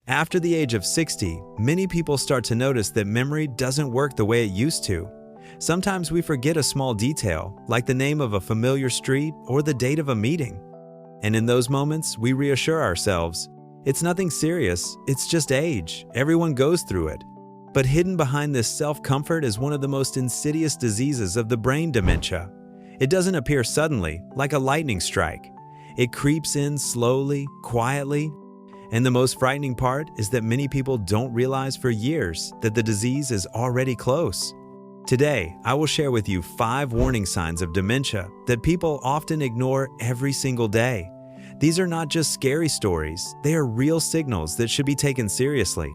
After the age of 60, many people start to notice that memory doesn't work the way it used to. Sometimes we forget a small detail, like the name of a familiar street or the date of a meeting. And in those moments, we reassure ourselves, it's nothing serious, it's just age, everyone goes through it. But hidden behind this self-comfort is one of the most insidious diseases of the brain, dementia. It doesn't appear suddenly, like a lightning strike. It creeps in slowly, quietly, and the most frightening part is that many people don't realize for years that the disease is already close. Today, I will share with you 5 warning signs of dementia that people often ignore every single day. These are not just scary stories, they are real signals that should be taken seriously.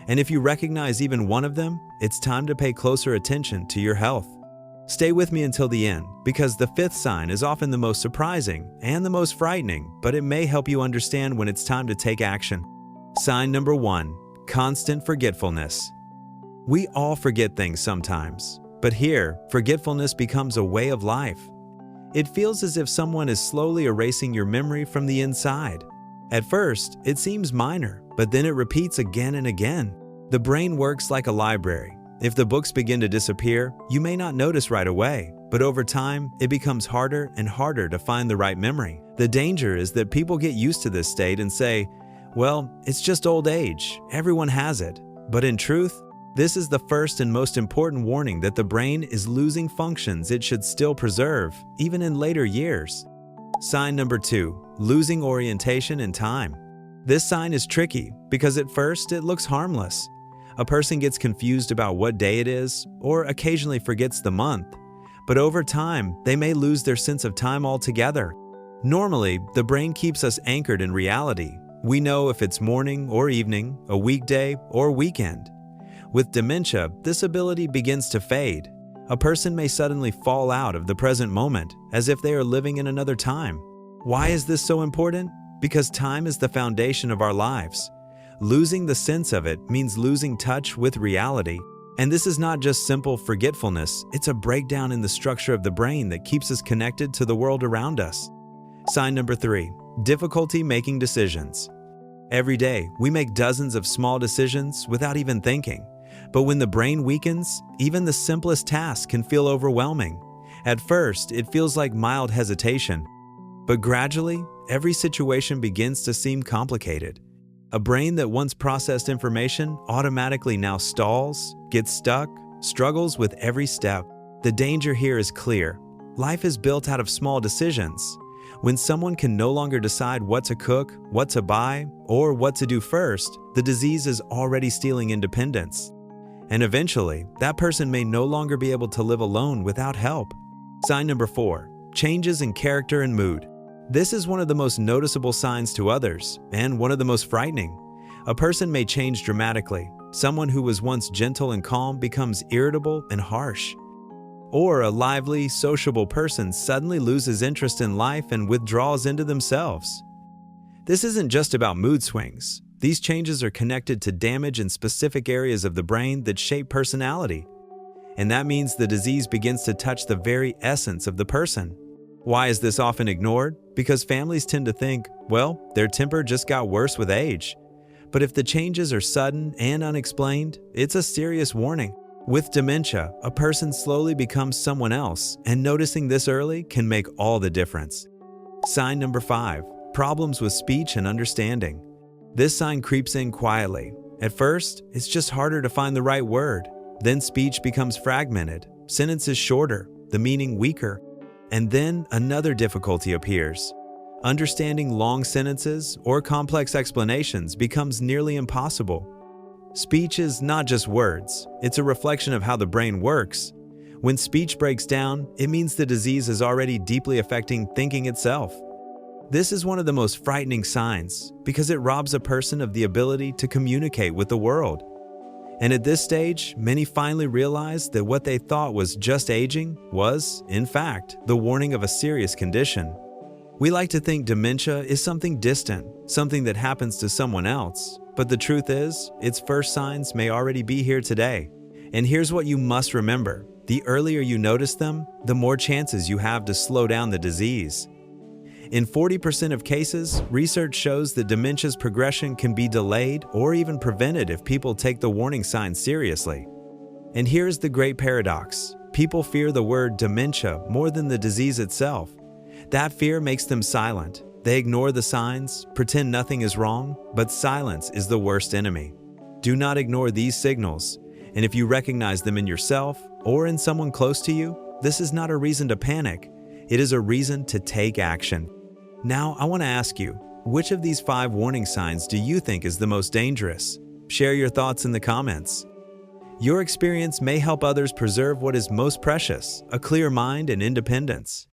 And if you recognize even one of them, it's time to pay closer attention to your health. Stay with me until the end, because the 5th sign is often the most surprising and the most frightening, but it may help you understand when it's time to take action. Sign number 1, constant forgetfulness. We all forget things sometimes, but here, forgetfulness becomes a way of life. It feels as if someone is slowly erasing your memory from the inside. At first, it seems minor, but then it repeats again and again. The brain works like a library. If the books begin to disappear, you may not notice right away, but over time, it becomes harder and harder to find the right memory. The danger is that people get used to this state and say, well, it's just old age, everyone has it. But in truth, this is the first and most important warning that the brain is losing functions it should still preserve, even in later years. Sign number 2, losing orientation and time. This sign is tricky because at first it looks harmless. A person gets confused about what day it is or occasionally forgets the month, but over time, they may lose their sense of time altogether. Normally, the brain keeps us anchored in reality. We know if it's morning or evening, a weekday or weekend. With dementia, this ability begins to fade. A person may suddenly fall out of the present moment, as if they are living in another time. Why is this so important? Because time is the foundation of our lives. Losing the sense of it means losing touch with reality. And this is not just simple forgetfulness, it's a breakdown in the structure of the brain that keeps us connected to the world around us. Sign number 3, difficulty making decisions. Every day, we make dozens of small decisions without even thinking. But when the brain weakens, even the simplest task can feel overwhelming. At first, it feels like mild hesitation. But gradually, every situation begins to seem complicated. A brain that once processed information automatically now stalls, gets stuck, struggles with every step. The danger here is clear. Life is built out of small decisions. When someone can no longer decide what to cook, what to buy, or what to do first, the disease is already stealing independence. And eventually, that person may no longer be able to live alone without help. Sign number 4, changes in character and mood. This is one of the most noticeable signs to others, and one of the most frightening. A person may change dramatically. Someone who was once gentle and calm becomes irritable and harsh. Or a lively, sociable person suddenly loses interest in life and withdraws into themselves. This isn't just about mood swings. These changes are connected to damage in specific areas of the brain that shape personality. And that means the disease begins to touch the very essence of the person. Why is this often ignored? Because families tend to think, well, their temper just got worse with age. But if the changes are sudden and unexplained, it's a serious warning. With dementia, a person slowly becomes someone else, and noticing this early can make all the difference. Sign number 5, problems with speech and understanding. This sign creeps in quietly. At first, it's just harder to find the right word. Then speech becomes fragmented, sentences shorter, the meaning weaker. And then another difficulty appears. Understanding long sentences or complex explanations becomes nearly impossible. Speech is not just words, it's a reflection of how the brain works. When speech breaks down, it means the disease is already deeply affecting thinking itself. This is one of the most frightening signs because it robs a person of the ability to communicate with the world. And at this stage, many finally realize that what they thought was just aging was, in fact, the warning of a serious condition. We like to think dementia is something distant, something that happens to someone else. But the truth is, its first signs may already be here today. And here's what you must remember. The earlier you notice them, the more chances you have to slow down the disease. In 40% of cases, research shows that dementia's progression can be delayed or even prevented if people take the warning signs seriously. And here's the great paradox. People fear the word dementia more than the disease itself. That fear makes them silent. They ignore the signs, pretend nothing is wrong, but silence is the worst enemy. Do not ignore these signals, and if you recognize them in yourself or in someone close to you, this is not a reason to panic. It is a reason to take action. Now, I want to ask you, which of these 5 warning signs do you think is the most dangerous? Share your thoughts in the comments. Your experience may help others preserve what is most precious, a clear mind and independence.